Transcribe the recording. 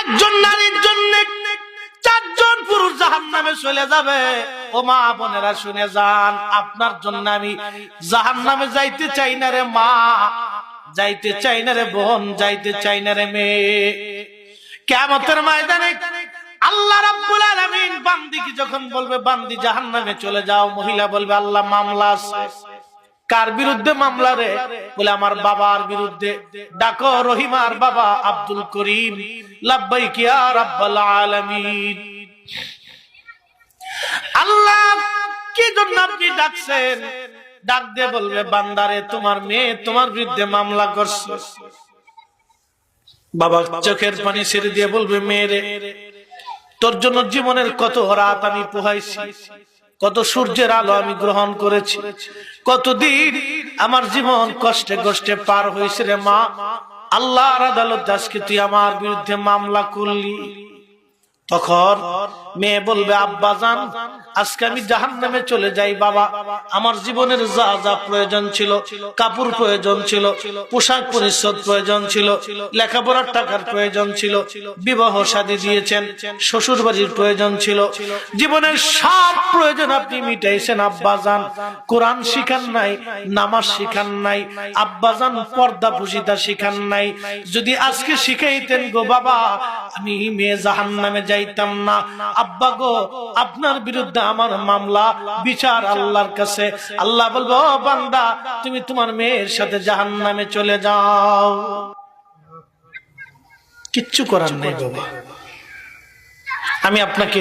একজন নারীর জন্য চারজন পুরুষ জাহান্নামে চলে যাবে। ও মা বোনেরা শুনে যান, আপনার জন্য আমি জাহান্নামে যাইতে চাই না রে মা, যাইতে চাই না রে বোন, যাইতে চাই না রে মেয়ে। কিয়ামতের ময়দানে আল্লাহ রাব্বুল আলামিন বান্দিকে যখন বলবে বান্দি জাহান্নামে চলে যাও, মহিলা বলবে আল্লাহ মামলা আছে। কার বিরুদ্ধে মামলা রে? বলে আমার বাবার বিরুদ্ধে। ডাকো রহিমার বাবা আব্দুল করিম। লাব্বাইক ইয়া রাব্বাল আলামিন। আল্লাহ কি জন্য আপনি ডাকছেন? ডাক দিয়ে বলবে বান্দারে তোমার মেয়ে তোমার বিরুদ্ধে মামলা করছে। বাবা চোখের পানি ছেড়ে দিয়ে বলবে মেয়েরে, তোর জন্য জীবনের কত রাত আমি পোহাইছি, কত সূর্যের আলো আমি গ্রহণ করেছি, কতদিন আমার জীবন কষ্টে কষ্টে পার হয়েছে রে মা। আল্লাহর আদালত আজকে তুই আমার বিরুদ্ধে মামলা করলি। তখন মেয়ে বলবে আব্বাজান আজকে আমি জাহান্নামে চলে যাই বাবা। আমার জীবনের যা যা প্রয়োজন ছিল, কাপড় প্রয়োজন ছিল, পোশাক পরিচ্ছদ প্রয়োজন ছিল, লেখাপড়ার টাকার প্রয়োজন ছিল, বিবাহ শাদী দিয়েছেন, শ্বশুর বাড়ির প্রয়োজন ছিল, জীবনের সব প্রয়োজন আপনি মিটাইছেন আব্বাজান। কোরআন শিখান নাই, নামাজ শিখান নাই আব্বাজান, পর্দা পুশিতা শিখান নাই। যদি আজকে শিখাইতেন গো বাবা, আমি মেয়ে জাহান্নামে যাইতাম না। আব্বা গো আপনার বিরুদ্ধে আমার মামলা, বিচার আল্লাহর কাছে। আল্লাহ বলবো বান্দা তুমি তোমার মেয়ের সাথে জাহান্নামে চলে যাও। কিচ্ছু করার নেই বাবা। আমি আপনাকে